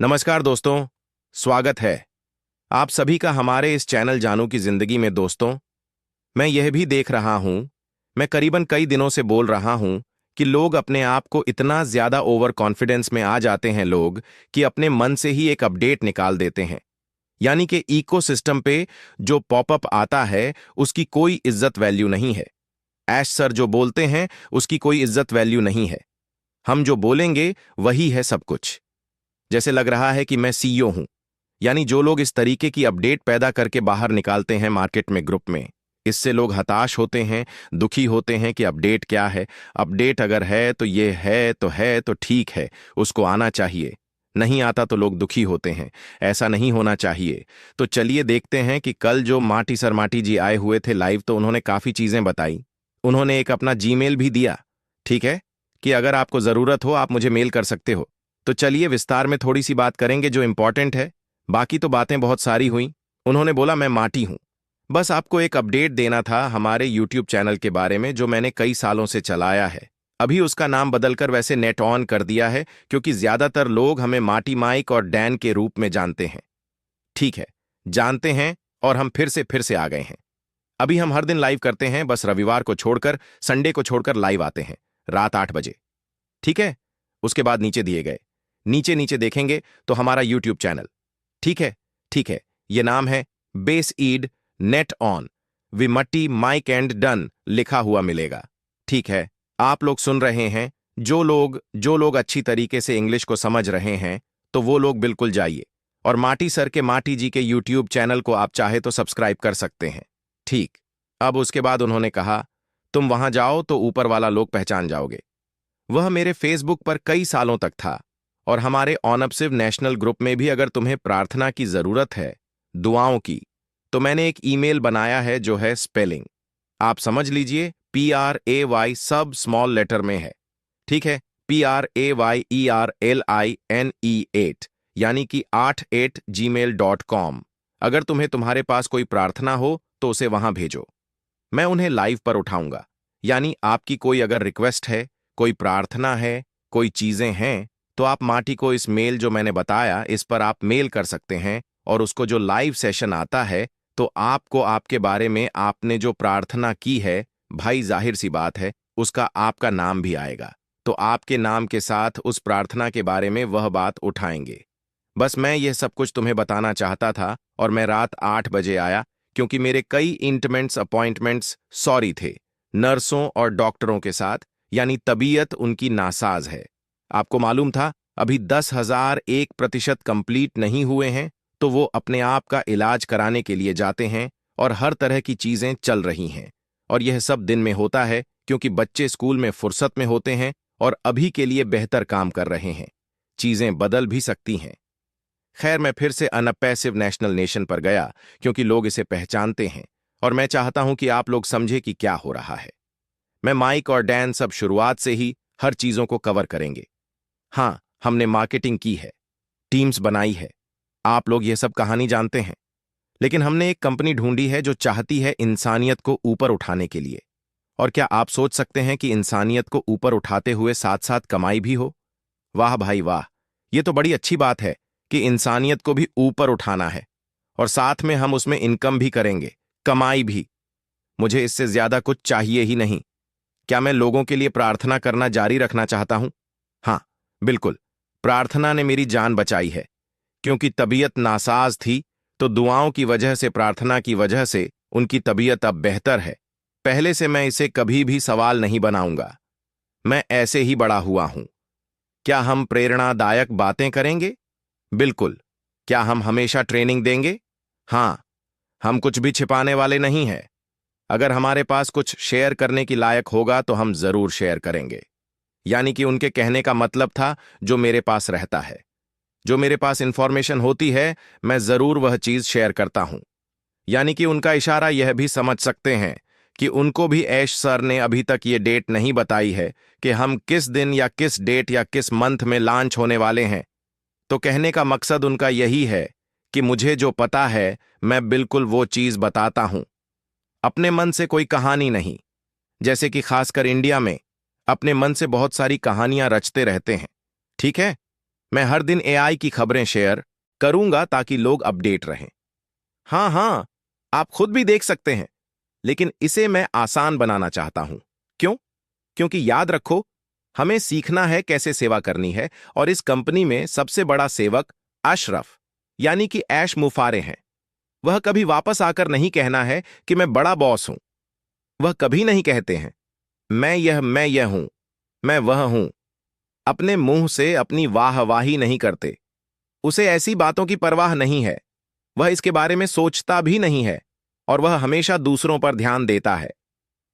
नमस्कार दोस्तों, स्वागत है आप सभी का हमारे इस चैनल जानू की जिंदगी में। दोस्तों, मैं यह भी देख रहा हूं, मैं करीबन कई दिनों से बोल रहा हूं कि लोग अपने आप को इतना ज्यादा ओवर कॉन्फिडेंस में आ जाते हैं लोग कि अपने मन से ही एक अपडेट निकाल देते हैं। यानी कि इकोसिस्टम पे जो पॉपअप आता है उसकी कोई इज्जत वैल्यू नहीं है। ऐश सर जो बोलते हैं उसकी कोई इज्जत वैल्यू नहीं है। हम जो बोलेंगे वही है सब कुछ। जैसे लग रहा है कि मैं सीईओ हूं। यानी जो लोग इस तरीके की अपडेट पैदा करके बाहर निकालते हैं मार्केट में, ग्रुप में, इससे लोग हताश होते हैं, दुखी होते हैं कि अपडेट क्या है। अपडेट अगर है तो ये है तो ठीक है, उसको आना चाहिए। नहीं आता तो लोग दुखी होते हैं। ऐसा नहीं होना चाहिए। तो चलिए देखते हैं कि कल जो माटी सर माटी जी आए हुए थे लाइव, तो उन्होंने काफी चीजें बताई। उन्होंने एक अपना जीमेल भी दिया, ठीक है, कि अगर आपको जरूरत हो आप मुझे मेल कर सकते हो। तो चलिए विस्तार में थोड़ी सी बात करेंगे जो इंपॉर्टेंट है। बाकी तो बातें बहुत सारी हुई। उन्होंने बोला मैं माटी हूं, बस आपको एक अपडेट देना था हमारे यूट्यूब चैनल के बारे में जो मैंने कई सालों से चलाया है। अभी उसका नाम बदलकर वैसे नेट ऑन कर दिया है, क्योंकि ज्यादातर लोग हमें माटी माइक और डैन के रूप में जानते हैं। ठीक है, जानते हैं, और हम फिर से आ गए हैं। अभी हम हर दिन लाइव करते हैं, बस रविवार को छोड़कर, संडे को छोड़कर लाइव आते हैं रात 8 बजे। ठीक है, उसके बाद नीचे दिए गए, नीचे नीचे देखेंगे तो हमारा यूट्यूब चैनल, ठीक है, ठीक है, ये नाम है बेस ईड नेट ऑन विमट्टी माइक एंड डन लिखा हुआ मिलेगा। ठीक है, आप लोग सुन रहे हैं, जो लोग अच्छी तरीके से इंग्लिश को समझ रहे हैं तो वो लोग बिल्कुल जाइए, और माटी सर के माटी जी के यूट्यूब चैनल को आप चाहे तो सब्सक्राइब कर सकते हैं। ठीक, अब उसके बाद उन्होंने कहा तुम वहां जाओ तो ऊपर वाला लोग पहचान जाओगे। वह मेरे फेसबुक पर कई सालों तक था, और हमारे ऑनअपसिव नेशनल ग्रुप में भी अगर तुम्हें प्रार्थना की जरूरत है, दुआओं की, तो मैंने एक ईमेल बनाया है जो है स्पेलिंग, आप समझ लीजिए, PRAY सब स्मॉल लेटर में है। ठीक है, PRAYERLINE8, यानी कि 88gmail.com। अगर तुम्हारे पास कोई प्रार्थना हो तो उसे वहां भेजो, मैं उन्हें लाइव पर उठाऊंगा। यानी आपकी कोई अगर रिक्वेस्ट है, कोई प्रार्थना है, कोई चीजें हैं, तो आप माटी को इस मेल जो मैंने बताया इस पर आप मेल कर सकते हैं, और उसको जो लाइव सेशन आता है तो आपको आपके बारे में आपने जो प्रार्थना की है, भाई जाहिर सी बात है उसका आपका नाम भी आएगा, तो आपके नाम के साथ उस प्रार्थना के बारे में वह बात उठाएंगे। बस मैं यह सब कुछ तुम्हें बताना चाहता था, और मैं रात 8 बजे आया क्योंकि मेरे कई इंटमेंट्स अपॉइंटमेंट्स सॉरी थे नर्सों और डॉक्टरों के साथ, यानी तबीयत उनकी नासाज है। आपको मालूम था अभी 10,001% कंप्लीट नहीं हुए हैं, तो वो अपने आप का इलाज कराने के लिए जाते हैं, और हर तरह की चीजें चल रही हैं। और यह सब दिन में होता है क्योंकि बच्चे स्कूल में फुर्सत में होते हैं और अभी के लिए बेहतर काम कर रहे हैं। चीजें बदल भी सकती हैं। खैर, मैं फिर से अनपैसिव नेशनल नेशन पर गया क्योंकि लोग इसे पहचानते हैं, और मैं चाहता हूं कि आप लोग समझे कि क्या हो रहा है। मैं माइक और डैन सब शुरुआत से ही हर चीजों को कवर करेंगे। हाँ, हमने मार्केटिंग की है, टीम्स बनाई है, आप लोग ये सब कहानी जानते हैं। लेकिन हमने एक कंपनी ढूंढी है जो चाहती है इंसानियत को ऊपर उठाने के लिए। और क्या आप सोच सकते हैं कि इंसानियत को ऊपर उठाते हुए साथ साथ कमाई भी हो? वाह भाई वाह, ये तो बड़ी अच्छी बात है कि इंसानियत को भी ऊपर उठाना है, और साथ में हम उसमें इनकम भी करेंगे, कमाई भी। मुझे इससे ज्यादा कुछ चाहिए ही नहीं। क्या मैं लोगों के लिए प्रार्थना करना जारी रखना चाहता हूं? हाँ, बिल्कुल, प्रार्थना ने मेरी जान बचाई है। क्योंकि तबीयत नासाज थी, तो दुआओं की वजह से, प्रार्थना की वजह से उनकी तबीयत अब बेहतर है। पहले से मैं इसे कभी भी सवाल नहीं बनाऊंगा। मैं ऐसे ही बड़ा हुआ हूं। क्या हम प्रेरणादायक बातें करेंगे? बिल्कुल। क्या हम हमेशा ट्रेनिंग देंगे? हाँ। हम कुछ भी छिपाने वाले नहीं हैं। अगर हमारे पास कुछ शेयर करने की लायक होगा तो हम जरूर शेयर करेंगे। यानी कि उनके कहने का मतलब था जो मेरे पास रहता है, जो मेरे पास इंफॉर्मेशन होती है, मैं जरूर वह चीज शेयर करता हूं। यानी कि उनका इशारा यह भी समझ सकते हैं कि उनको भी ऐश सर ने अभी तक ये डेट नहीं बताई है कि हम किस दिन या किस डेट या किस मंथ में लॉन्च होने वाले हैं। तो कहने का मकसद उनका यही है कि मुझे जो पता है मैं बिल्कुल वो चीज बताता हूं। अपने मन से कोई कहानी नहीं। जैसे कि खासकर इंडिया में अपने मन से बहुत सारी कहानियां रचते रहते हैं। ठीक है, मैं हर दिन एआई की खबरें शेयर करूंगा ताकि लोग अपडेट रहें। हाँ हाँ, आप खुद भी देख सकते हैं, लेकिन इसे मैं आसान बनाना चाहता हूं। क्यों? क्योंकि याद रखो, हमें सीखना है कैसे सेवा करनी है, और इस कंपनी में सबसे बड़ा सेवक अशरफ यानी कि ऐश मुफारे हैं। वह कभी वापस आकर नहीं कहना है कि मैं बड़ा बॉस हूं। वह कभी नहीं कहते हैं मैं यह हूं, मैं वह हूं। अपने मुंह से अपनी वाहवाही नहीं करते। उसे ऐसी बातों की परवाह नहीं है। वह इसके बारे में सोचता भी नहीं है, और वह हमेशा दूसरों पर ध्यान देता है।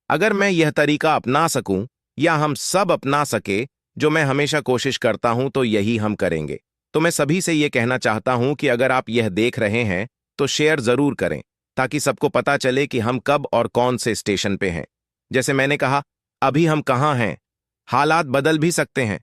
अगर मैं यह तरीका अपना सकूं, या हम सब अपना सके, जो मैं हमेशा कोशिश करता हूं, तो यही हम करेंगे। तो मैं सभी से यह कहना चाहता हूं कि अगर आप यह देख रहे हैं तो शेयर जरूर करें, ताकि सबको पता चले कि हम कब और कौन से स्टेशन पे हैं। जैसे मैंने कहा, अभी हम कहां हैं। हालात बदल भी सकते हैं,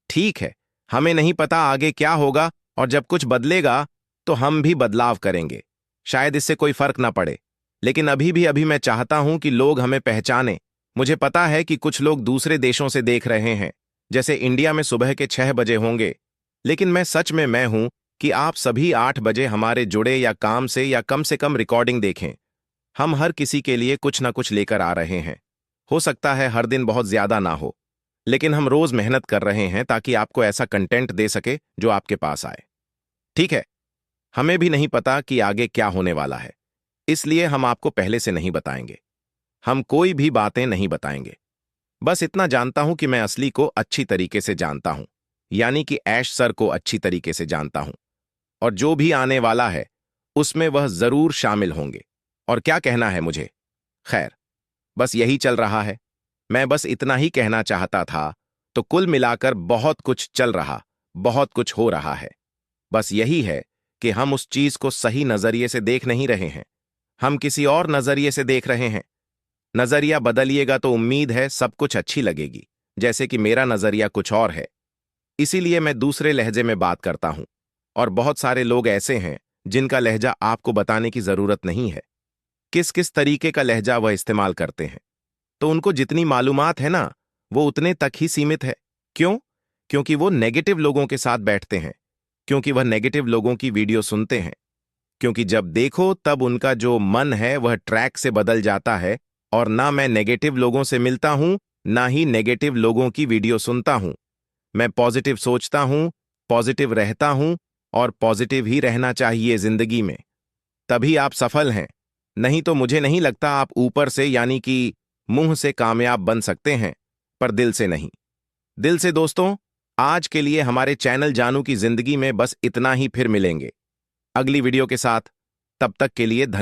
ठीक है। हमें नहीं पता आगे क्या होगा, और जब कुछ बदलेगा तो हम भी बदलाव करेंगे। शायद इससे कोई फर्क ना पड़े, लेकिन अभी मैं चाहता हूं कि लोग हमें पहचाने। मुझे पता है कि कुछ लोग दूसरे देशों से देख रहे हैं, जैसे इंडिया में सुबह के 6 बजे होंगे, लेकिन मैं सच में मैं हूं कि आप सभी 8 बजे हमारे जुड़े या काम से कम रिकॉर्डिंग देखें। हम हर किसी के लिए कुछ ना कुछ लेकर आ रहे हैं। हो सकता है हर दिन बहुत ज्यादा ना हो, लेकिन हम रोज मेहनत कर रहे हैं ताकि आपको ऐसा कंटेंट दे सके जो आपके पास आए। ठीक है, हमें भी नहीं पता कि आगे क्या होने वाला है, इसलिए हम आपको पहले से नहीं बताएंगे। हम कोई भी बातें नहीं बताएंगे। बस इतना जानता हूं कि मैं असली को अच्छी तरीके से जानता हूं, यानी कि ऐश सर को अच्छी तरीके से जानता हूं, और जो भी आने वाला है उसमें वह जरूर शामिल होंगे। और क्या कहना है मुझे? खैर, बस यही चल रहा है। मैं बस इतना ही कहना चाहता था। तो कुल मिलाकर बहुत कुछ चल रहा, बहुत कुछ हो रहा है। बस यही है कि हम उस चीज को सही नजरिए से देख नहीं रहे हैं। हम किसी और नजरिए से देख रहे हैं। नजरिया बदलिएगा तो उम्मीद है सब कुछ अच्छी लगेगी, जैसे कि मेरा नजरिया कुछ और है। इसीलिए मैं दूसरे लहजे में बात करता हूं, और बहुत सारे लोग ऐसे हैं जिनका लहजा आपको बताने की जरूरत नहीं है। किस किस तरीके का लहजा वह इस्तेमाल करते हैं, तो उनको जितनी मालूमात है ना, वो उतने तक ही सीमित है। क्यों? क्योंकि वो नेगेटिव लोगों के साथ बैठते हैं, क्योंकि वह नेगेटिव लोगों की वीडियो सुनते हैं, क्योंकि जब देखो तब उनका जो मन है वह ट्रैक से बदल जाता है। और ना मैं नेगेटिव लोगों से मिलता हूं, ना ही नेगेटिव लोगों की वीडियो सुनता हूं। मैं पॉजिटिव सोचता हूं, पॉजिटिव रहता हूं, और पॉजिटिव ही रहना चाहिए जिंदगी में। तभी आप सफल हैं। नहीं तो मुझे नहीं लगता आप ऊपर से यानी कि मुंह से कामयाब बन सकते हैं, पर दिल से नहीं। दिल से दोस्तों, आज के लिए हमारे चैनल जानू की जिंदगी में बस इतना ही। फिर मिलेंगे अगली वीडियो के साथ। तब तक के लिए धन्यवाद।